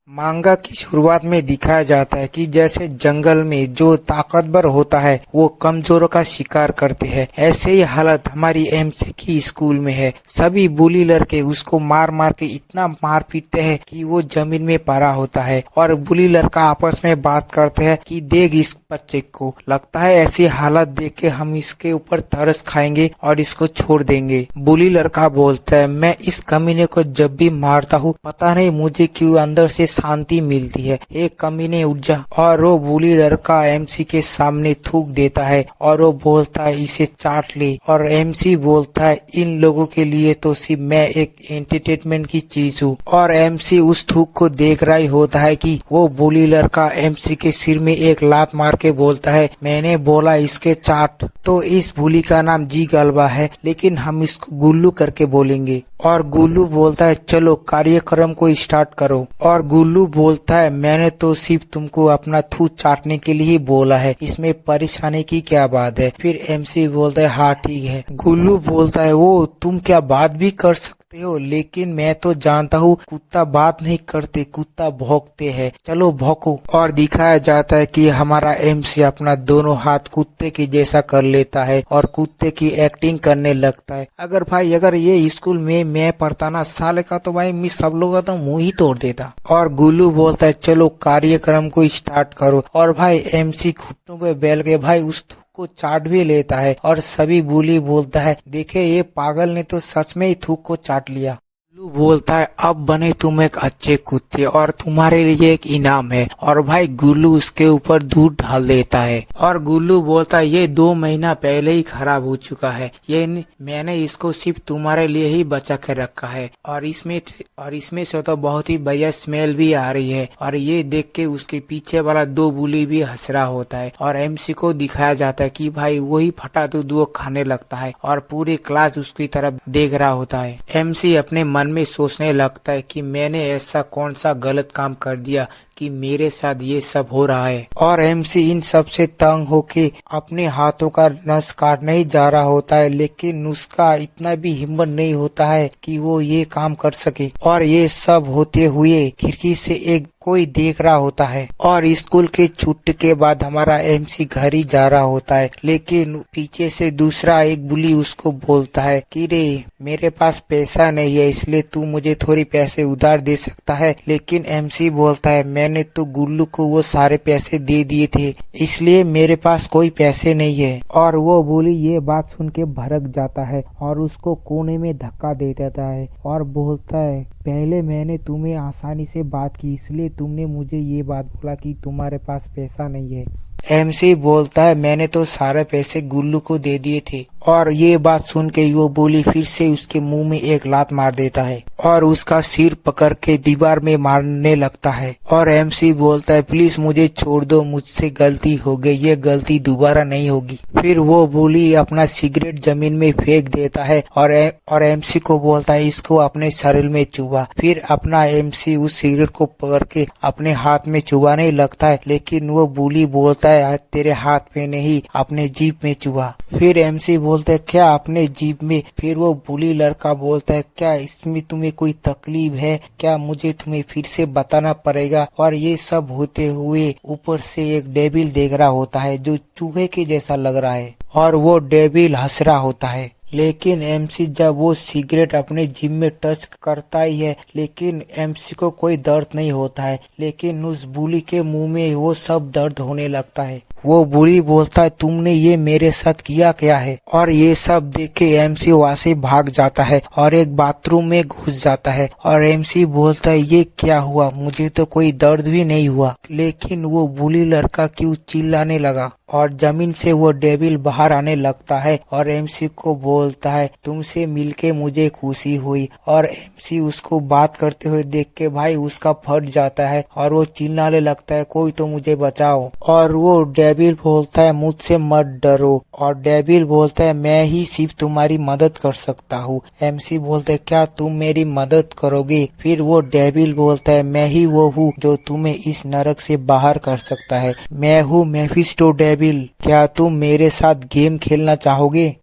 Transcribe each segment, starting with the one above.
मांगा की शुरुआत में दिखाया जाता है कि जैसे जंगल में जो ताकतवर होता है वो कमजोरों का शिकार करते हैं, ऐसे ही हालत हमारी एमसी की स्कूल में है। सभी बुली लड़के उसको मार मार के इतना मार पीटते हैं कि वो जमीन में पड़ा होता है और बुली लड़का आपस में बात करते हैं कि देख इस बच्चे को, लगता है ऐसी हालत देख के हम इसके ऊपर तरस खाएंगे और इसको छोड़ देंगे। बुली लड़का बोलता है, मैं इस कमीने को जब भी मारता हूँ पता नहीं मुझे क्यों अंदर से शांति मिलती है। एक कमीने उठ जा। और वो बुली लड़का एमसी के सामने थूक देता है और वो बोलता है इसे चाट ले। और एमसी बोलता है इन लोगों के लिए तो सिर्फ मैं एक एंटरटेनमेंट की चीज हूँ। और एमसी उस थूक को देख रहा ही होता है कि वो बुली लड़का एमसी के सिर में एक लात मार के बोलता है, मैंने बोला इसके चाट। तो इस बुली का नाम जी गलबा है, लेकिन हम इसको गुल्लू करके बोलेंगे। और गुल्लू बोलता है चलो कार्यक्रम को स्टार्ट करो। और गुल्लू बोलता है मैंने तो सिर्फ तुमको अपना थू चाटने के लिए ही बोला है, इसमें परेशानी की क्या बात है। फिर एमसी बोलता है हाँ ठीक है। गुल्लू बोलता है वो तुम क्या बात भी कर सकते हो, लेकिन मैं तो जानता हूँ कुत्ता बात नहीं करते, कुत्ता भौंकते हैं, चलो भौंको। और दिखाया जाता है कि हमारा एमसी अपना दोनों हाथ कुत्ते की जैसा कर लेता है और कुत्ते की एक्टिंग करने लगता है। अगर ये स्कूल में मैं पढ़ता ना साले का तो भाई मैं सब लोगों का तो मुंह ही तोड़ देता। और गुल्लू बोलता है चलो कार्यक्रम को स्टार्ट करो। और भाई एमसी घुटनों पे बैल के भाई उस थूक को चाट भी लेता है। और सभी बुली बोलता है देखे ये पागल ने तो सच में ही थूक को चाट लिया। गुल्लू बोलता है अब बने तुम एक अच्छे कुत्ते और तुम्हारे लिए एक इनाम है। और भाई गुल्लू उसके ऊपर दूध डाल देता है। और गुल्लू बोलता है ये 2 महीना पहले ही खराब हो चुका है, ये मैंने इसको सिर्फ तुम्हारे लिए ही बचा के रखा है। और इसमें से तो बहुत ही बढ़िया स्मेल भी आ रही है। और ये देख के उसके पीछे वाला 2 बुली भी हंस रहा होता है। और एमसी को दिखाया जाता है कि भाई वही फटा दूध वो खाने लगता है और पूरी क्लास उसकी तरफ देख रहा होता है। एमसी अपने मन में सोचने लगता है कि मैंने ऐसा कौन सा गलत काम कर दिया कि मेरे साथ ये सब हो रहा है। और एमसी इन सब से तंग होके अपने हाथों का नस काटने ही जा रहा होता है, लेकिन उसका इतना भी हिम्मत नहीं होता है कि वो ये काम कर सके। और ये सब होते हुए खिड़की से एक कोई देख रहा होता है। और स्कूल के छुट्टी के बाद हमारा एमसी घर ही जा रहा होता है, लेकिन पीछे से दूसरा एक बुली उसको बोलता है कि रे मेरे पास पैसा नहीं है इसलिए तू मुझे थोड़ी पैसे उधार दे सकता है। लेकिन एमसी बोलता है मैंने तो गुल्लू को वो सारे पैसे दे दिए थे, इसलिए मेरे पास कोई पैसे नहीं है। और वो बुली ये बात सुन के भड़क जाता है और उसको कोने में धक्का दे देता है और बोलता है पहले मैंने तुम्हें आसानी से बात की इसलिए तुमने मुझे ये बात बोला कि तुम्हारे पास पैसा नहीं है। एमसी बोलता है मैंने तो सारे पैसे गुल्लू को दे दिए थे। और ये बात सुन के वो बोली फिर से उसके मुंह में एक लात मार देता है और उसका सिर पकड़ के दीवार में मारने लगता है। और एमसी बोलता है प्लीज मुझे छोड़ दो, मुझसे गलती हो गई, ये गलती दोबारा नहीं होगी। फिर वो बोली अपना सिगरेट जमीन में फेंक देता है और एमसी को बोलता है इसको अपने शरीर में चुबा। फिर अपना एमसी उस सिगरेट को पकड़ के अपने हाथ में चुबाने लगता है, लेकिन वो बुली बोलता है तेरे हाथ में नहीं अपने जीभ में चुबा। फिर एमसी बोलता है क्या अपने जीभ में। फिर वो बुली लड़का बोलता है क्या इसमें तुम्हें कोई तकलीफ है क्या, मुझे तुम्हें फिर से बताना पड़ेगा। और ये सब होते हुए ऊपर से एक डेविल देख रहा होता है जो चूहे के जैसा लग रहा है और वो डेविल हंस रहा होता है। लेकिन एमसी जब वो सिगरेट अपने जीभ में टच करता ही है, लेकिन एमसी को कोई दर्द नहीं होता है, लेकिन उस बुली के मुंह में वो सब दर्द होने लगता है। वो बुली बोलता है तुमने ये मेरे साथ किया क्या है। और ये सब देख के एमसी वहाँ से भाग जाता है और एक बाथरूम में घुस जाता है। और एमसी बोलता है ये क्या हुआ, मुझे तो कोई दर्द भी नहीं हुआ। लेकिन वो बुली लड़का क्यों चिल्लाने लगा और जमीन से वो डेविल बाहर आने लगता है। और एमसी को बोलता है तुमसे मिलके मुझे खुशी हुई। और एमसी उसको बात करते हुए देख के भाई उसका फट जाता है और वो चिल्लाने लगता है कोई तो मुझे बचाओ। और वो डेविल बोलता है मुझसे मत डरो। और डेविल बोलता है मैं ही सिर्फ तुम्हारी मदद कर सकता हूँ। एमसी बोलता है क्या तुम मेरी मदद करोगे। फिर वो डेविल बोलता है मैं ही वो हूँ जो तुम्हें इस नरक से बाहर कर सकता है, मैं हूँ मेफिस्टो डेविल, क्या तुम मेरे साथ गेम खेलना चाहोगे।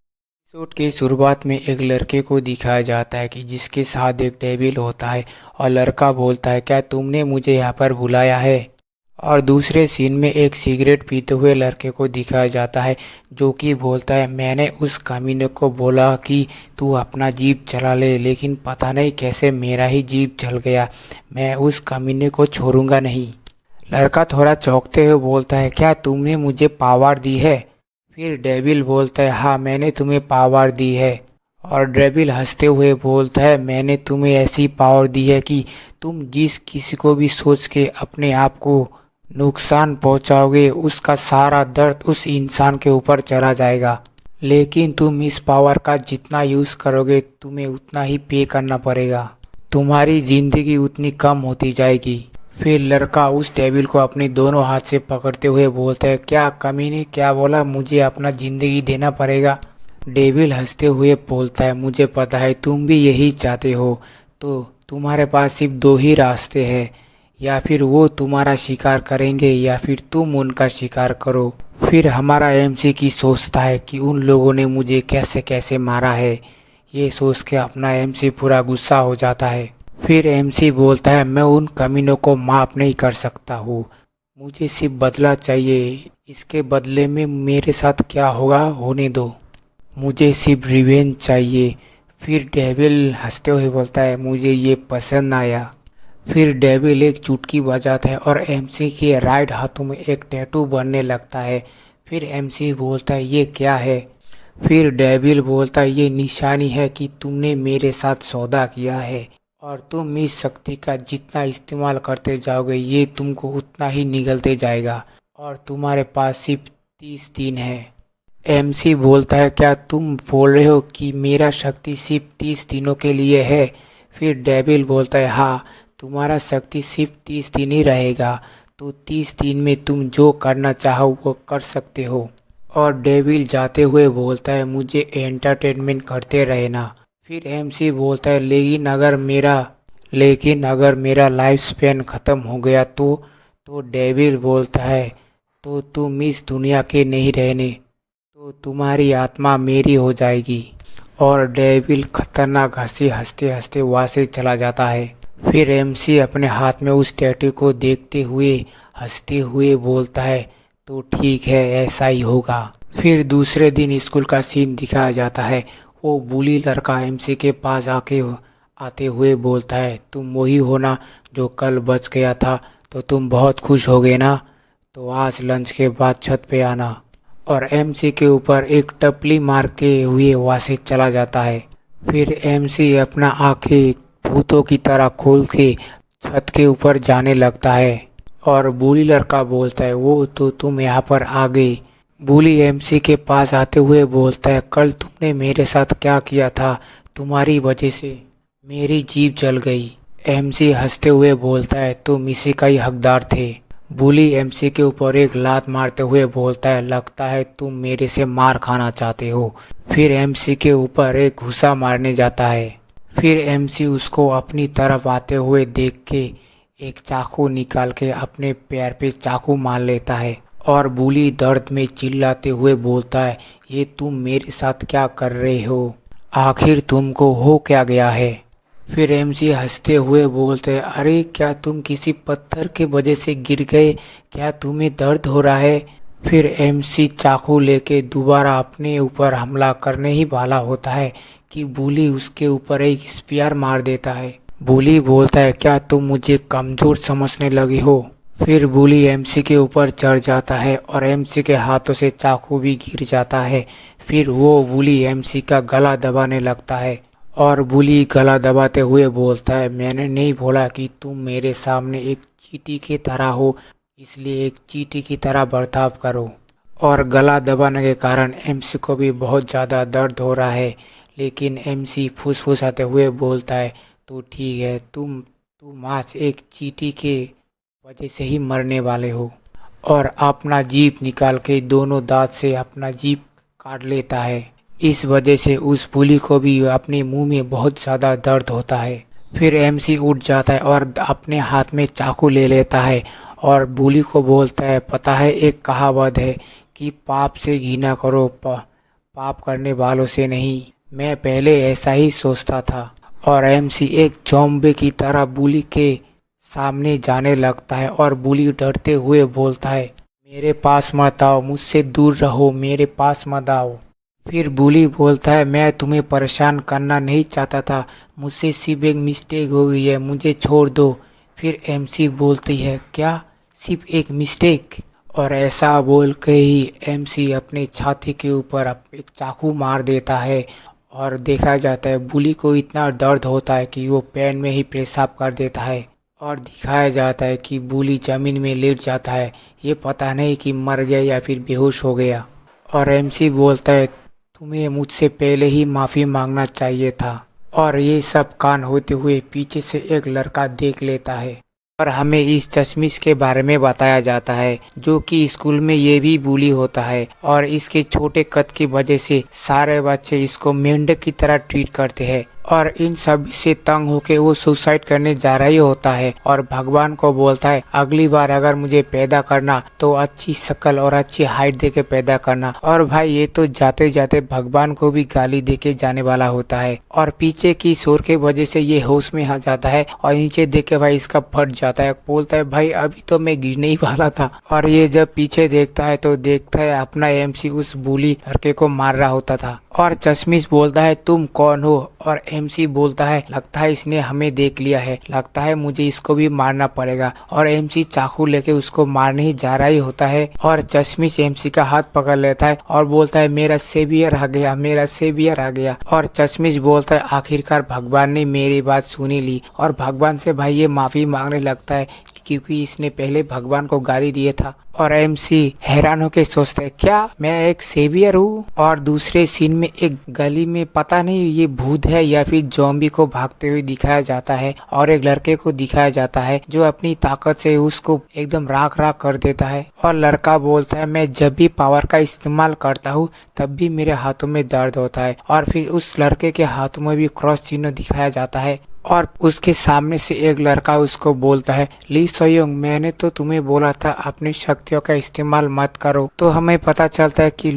एपिसोड की शुरुआत में एक लड़के को दिखाया जाता है कि जिसके साथ एक डेविल होता है और लड़का बोलता है, क्या तुमने मुझे यहाँ पर बुलाया है। और दूसरे सीन में एक सिगरेट पीते हुए लड़के को दिखाया जाता है जो कि बोलता है, मैंने उस कमीने को बोला कि तू अपना जीप चला ले, लेकिन पता नहीं कैसे मेरा ही जीप जल गया। मैं उस कमीने को छोड़ूंगा नहीं। लड़का थोड़ा चौंकते हुए बोलता है, क्या तुमने मुझे पावर दी है। फिर डेविल बोलता है, हाँ मैंने तुम्हें पावर दी है। और डेविल हंसते हुए बोलता है, मैंने तुम्हें ऐसी पावर दी है कि तुम जिस किसी को भी सोच के अपने आप को नुकसान पहुंचाओगे उसका सारा दर्द उस इंसान के ऊपर चला जाएगा। लेकिन तुम इस पावर का जितना यूज़ करोगे तुम्हें उतना ही पे करना पड़ेगा, तुम्हारी ज़िंदगी उतनी कम होती जाएगी। फिर लड़का उस डेविल को अपने दोनों हाथ से पकड़ते हुए बोलता है, क्या कमीने क्या बोला, मुझे अपना ज़िंदगी देना पड़ेगा। डेविल हंसते हुए बोलता है, मुझे पता है तुम भी यही चाहते हो, तो तुम्हारे पास सिर्फ दो ही रास्ते हैं, या फिर वो तुम्हारा शिकार करेंगे या फिर तुम उनका शिकार करो। फिर हमारा एमसी की सोचता है कि उन लोगों ने मुझे कैसे कैसे मारा है। ये सोच के अपना एमसी पूरा गुस्सा हो जाता है। फिर एमसी बोलता है, मैं उन कमीनों को माफ़ नहीं कर सकता हूँ, मुझे सिर्फ बदला चाहिए, इसके बदले में मेरे साथ क्या होगा होने दो, मुझे सिर्फ रिवेंज चाहिए। फिर डेविल हंसते हुए बोलता है, मुझे ये पसंद आया। फिर डेविल एक चुटकी बजाता है और एमसी के राइट हाथों में एक टैटू बनने लगता है। फिर एमसी बोलता है, ये क्या है। फिर डेविल बोलता है, ये निशानी है कि तुमने मेरे साथ सौदा किया है और तुम इस शक्ति का जितना इस्तेमाल करते जाओगे ये तुमको उतना ही निगलते जाएगा और तुम्हारे पास सिर्फ 30 दिन है। एमसी बोलता है, क्या तुम बोल रहे हो कि मेरा शक्ति सिर्फ 30 दिनों के लिए है। फिर डेविल बोलता है, हाँ तुम्हारा शक्ति सिर्फ 30 दिन ही रहेगा, तो 30 दिन में तुम जो करना चाहो वो कर सकते हो। और डेविल जाते हुए बोलता है, मुझे एंटरटेनमेंट करते रहना। फिर एमसी बोलता है, लेकिन अगर मेरा लाइफ स्पैन ख़त्म हो गया तो डेविल बोलता है, तो तुम इस दुनिया के नहीं रहने, तो तुम्हारी आत्मा मेरी हो जाएगी। और डेविल खतरनाक हंसते हंसते वहाँ से चला जाता है। फिर एमसी अपने हाथ में उस टैटू को देखते हुए हंसते हुए बोलता है, तो ठीक है ऐसा ही होगा। फिर दूसरे दिन स्कूल का सीन दिखाया जाता है। वो बुली लड़का एमसी के पास आते हुए बोलता है, तुम वही हो ना जो कल बच गया था, तो तुम बहुत खुश हो गए ना, तो आज लंच के बाद छत पे आना। और एमसी के ऊपर एक टपली मारते हुए वहाँ से चला जाता है। फिर एमसी अपना आंखें भूतों की तरह खोल के छत के ऊपर जाने लगता है और बुली लड़का बोलता है, वो तो तुम यहाँ पर आ गए। बुली एमसी के पास आते हुए बोलता है, कल तुमने मेरे साथ क्या किया था, तुम्हारी वजह से मेरी जीप जल गई। एमसी हंसते हुए बोलता है, तुम इसी का ही हकदार थे। बुली एमसी के ऊपर एक लात मारते हुए बोलता है, लगता है तुम मेरे से मार खाना चाहते हो। फिर एमसी के ऊपर एक घुसा मारने जाता है। फिर एमसी उसको अपनी तरफ आते हुए देख के एक चाकू निकाल के अपने पैर पे चाकू मार लेता है और बुली दर्द में चिल्लाते हुए बोलता है, ये तुम मेरे साथ क्या कर रहे हो, आखिर तुमको हो क्या गया है। फिर एमसी हंसते हुए बोलते हैं, अरे क्या तुम किसी पत्थर के वजह से गिर गए, क्या तुम्हें दर्द हो रहा है। फिर एमसी चाकू लेके दोबारा अपने ऊपर हमला करने ही वाला होता है कि बुली उसके ऊपर एक स्पीयर मार देता है। बुली बोलता है, क्या तुम मुझे कमज़ोर समझने लगे हो। फिर बुली एमसी के ऊपर चढ़ जाता है और एमसी के हाथों से चाकू भी गिर जाता है। फिर वो बुली एमसी का गला दबाने लगता है और बुली गला दबाते हुए बोलता है, मैंने नहीं बोला कि तुम मेरे सामने एक चींटी की तरह हो, इसलिए एक चींटी की तरह बर्ताव करो। और गला दबाने के कारण एमसी को भी बहुत ज़्यादा दर्द हो रहा है, लेकिन एमसी फुसफुसाते हुए बोलता है, तो ठीक है, तुम आज एक चींटी के वजह से ही मरने वाले हो। और अपना जीभ निकाल के दोनों दांत से अपना जीभ काट लेता है। इस वजह से उस बुली को भी अपने मुंह में बहुत ज़्यादा दर्द होता है। फिर एमसी उठ जाता है और अपने हाथ में चाकू ले लेता है और बुली को बोलता है, पता है एक कहावत है कि पाप से घृणा करो पाप करने वालों से नहीं। मैं पहले ऐसा ही सोचता था। और एमसी एक ज़ॉम्बी की तरह बुली के सामने जाने लगता है और बुली डरते हुए बोलता है, मेरे पास मत आओ, मुझसे दूर रहो, मेरे पास मत आओ। फिर बुली बोलता है, मैं तुम्हें परेशान करना नहीं चाहता था, मुझसे सिर्फ एक मिस्टेक हो गई है, मुझे छोड़ दो। फिर एमसी बोलती है, क्या सिर्फ एक मिस्टेक? और ऐसा बोल के ही एमसी अपने छाती के ऊपर एक चाकू मार देता है। और देखा जाता है बुली को इतना दर्द होता है कि वो पैन में ही पेशाब कर देता है। और दिखाया जाता है कि बुली जमीन में लेट जाता है, ये पता नहीं कि मर गया या फिर बेहोश हो गया। और एमसी बोलता है, तुम्हें मुझसे पहले ही माफ़ी मांगना चाहिए था। और ये सब कान होते हुए पीछे से एक लड़का देख लेता है और हमें इस चश्मिश के बारे में बताया जाता है, जो कि स्कूल में ये भी बुली होता है। और इसके छोटे कद की वजह से सारे बच्चे इसको मेंढक की तरह ट्रीट करते हैं। और इन सब से तंग होके वो सुसाइड करने जा रही होता है और भगवान को बोलता है, अगली बार अगर मुझे पैदा करना तो अच्छी शक्ल और अच्छी हाइट देके पैदा करना। और भाई ये तो जाते जाते भगवान को भी गाली देके जाने वाला होता है। और पीछे की शोर के वजह से ये होश में आ जाता है और नीचे देख के भाई इसका फट जाता है। बोलता है, भाई अभी तो मैं गिरने ही वाला था। और ये जब पीछे देखता है तो देखता है अपना एमसी उस बुली लड़के को मार रहा होता था। और चश्मिश बोलता है, तुम कौन हो? और एमसी बोलता है, लगता है इसने हमें देख लिया है, लगता है मुझे इसको भी मारना पड़ेगा। और एमसी चाकू लेके उसको मारने ही जा रहा ही होता है और चश्मिश एमसी का हाथ पकड़ लेता है और बोलता है, मेरा सेवियर आ गया, मेरा सेवियर आ गया। और चश्मिश बोलता है, आखिरकार भगवान ने मेरी बात सुनी ली। और भगवान से भाई ये माफी मांगने लगता है क्योंकि इसने पहले भगवान को गाली दिया था। और एमसी हैरान होकर सोचता है, क्या मैं एक सेवियर हूँ? और दूसरे सीन में एक गली में पता नहीं ये भूत है या फिर ज़ॉम्बी को भागते हुए दिखाया जाता है और एक लड़के को दिखाया जाता है जो अपनी ताकत से उसको एकदम राख राख कर देता है। और लड़का बोलता है, मैं जब भी पावर का इस्तेमाल करता हूँ तब भी मेरे हाथों में दर्द होता है। और फिर उस लड़के के हाथों में भी क्रॉस चिन्ह दिखाया जाता है। और उसके सामने से एक लड़का उसको बोलता है, ली सोयोंग, मैंने तो तुम्हें बोला था अपनी शक्तियों का इस्तेमाल मत करो। तो हमें पता चलता है कि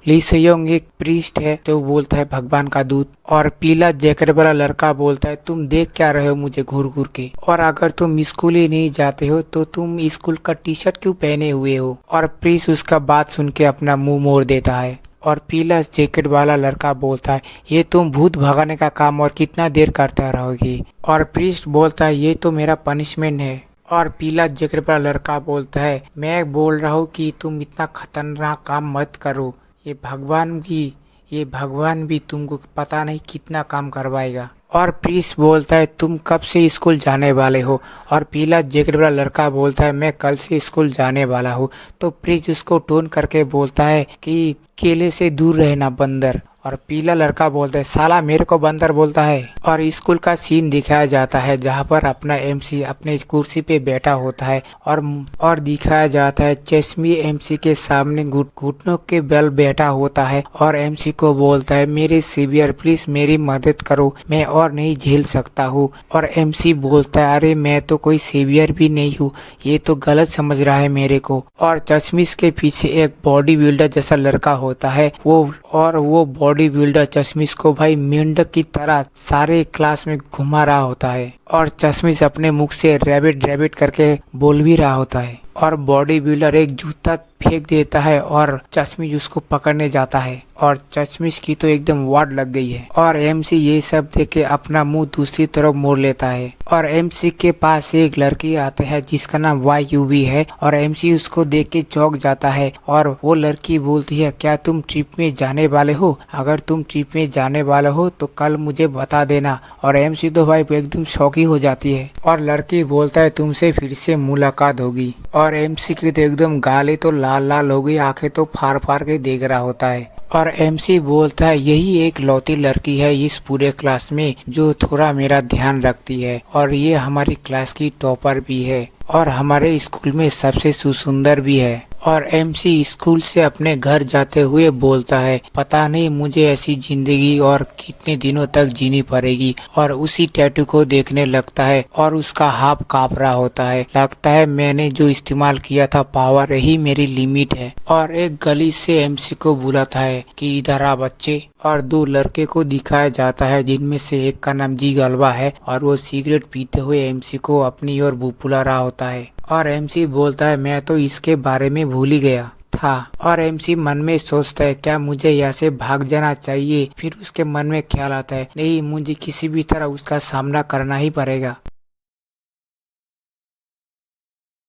ली सोयोंग एक प्रीस्ट है। तो बोलता है, भगवान का दूत। और पीला जैकेट वाला लड़का बोलता है, तुम देख क्या रहे हो मुझे घूर घूर के? और अगर तुम स्कूल ही नहीं जाते हो तो तुम स्कूल का टी शर्ट क्यों पहने हुए हो? और प्रीस्ट उसका बात सुन के अपना मुंह मोड़ देता है। और पीला जैकेट वाला लड़का बोलता है, ये तुम भूत भगाने का काम और कितना देर करता रहोगी? और प्रीस्ट बोलता है, ये तो मेरा पनिशमेंट है। और पीला जैकेट वाला लड़का बोलता है, मैं बोल रहा हूँ कि तुम इतना खतरनाक काम मत करो, ये भगवान भी तुमको पता नहीं कितना काम करवाएगा। और प्रीस्ट बोलता है, तुम कब से स्कूल जाने वाले हो? और पीला जैकेट वाला लड़का बोलता है, मैं कल से स्कूल जाने वाला हूँ। तो प्रीस्ट उसको टोन करके बोलता है कि केले से दूर रहना बंदर। और पीला लड़का बोलता है, साला मेरे को बंदर बोलता है। और स्कूल का सीन दिखाया जाता है जहाँ पर अपना एमसी अपने कुर्सी पे बैठा होता है और दिखाया जाता है चश्मी एमसी के सामने घुटनों के बल बैठा होता है और एमसी को बोलता है, मेरे सीवियर प्लीज मेरी मदद करो, मैं और नहीं झेल सकता हूँ। और एमसी बोलता है, अरे मैं तो कोई सीवियर भी नहीं हूँ, ये तो गलत समझ रहा है मेरे को। और चश्मिश के पीछे एक बॉडी बिल्डर जैसा लड़का होता है वो बॉडी बिल्डर चश्मिश को भाई मेंढक की तरह सारे क्लास में घुमा रहा होता है। और चश्मिश अपने मुख से रैबिट रैबिट करके बोल भी रहा होता है। और बॉडी बिल्डर एक जूता फेंक देता है और चश्मिश उसको पकड़ने जाता है और चश्मिश की तो एकदम वाट लग गई है। और एमसी ये सब देख के अपना मुंह दूसरी तरफ मोड़ लेता है। और एमसी के पास एक लड़की आते है जिसका नाम YUV है और एमसी उसको देख के चौंक जाता है। और वो लड़की बोलती है, क्या तुम ट्रिप में जाने वाले हो? अगर तुम ट्रिप में जाने वाले हो तो कल मुझे बता देना। और एमसी तो भाई एकदम शौकी हो जाती है। और लड़की बोलता है, तुमसे फिर से मुलाकात होगी। और एमसी की तो एकदम गाले तो लाल लाल हो गई, आंखें तो फाड़ फाड़ के देख रहा होता है। और एमसी बोलता है, यही एक लौती लड़की है इस पूरे क्लास में जो थोड़ा मेरा ध्यान रखती है और ये हमारी क्लास की टॉपर भी है और हमारे स्कूल में सबसे सुंदर भी है। और एमसी स्कूल से अपने घर जाते हुए बोलता है, पता नहीं मुझे ऐसी जिंदगी और कितने दिनों तक जीनी पड़ेगी। और उसी टैटू को देखने लगता है और उसका हाथ कांप रहा होता है। लगता है मैंने जो इस्तेमाल किया था पावर ही मेरी लिमिट है। और एक गली से एमसी को बुलाता है कि इधर आ बच्चे। और दो लड़के को दिखाया जाता है जिनमें से एक का नाम जी गलबा है और वो सिगरेट पीते हुए एमसी को अपनी ओर बुला रहा होता है। और एमसी बोलता है, मैं तो इसके बारे में भूल ही गया था। और एमसी मन में सोचता है, क्या मुझे यहाँ से भाग जाना चाहिए। फिर उसके मन में ख्याल आता है, नहीं, मुझे किसी भी तरह उसका सामना करना ही पड़ेगा।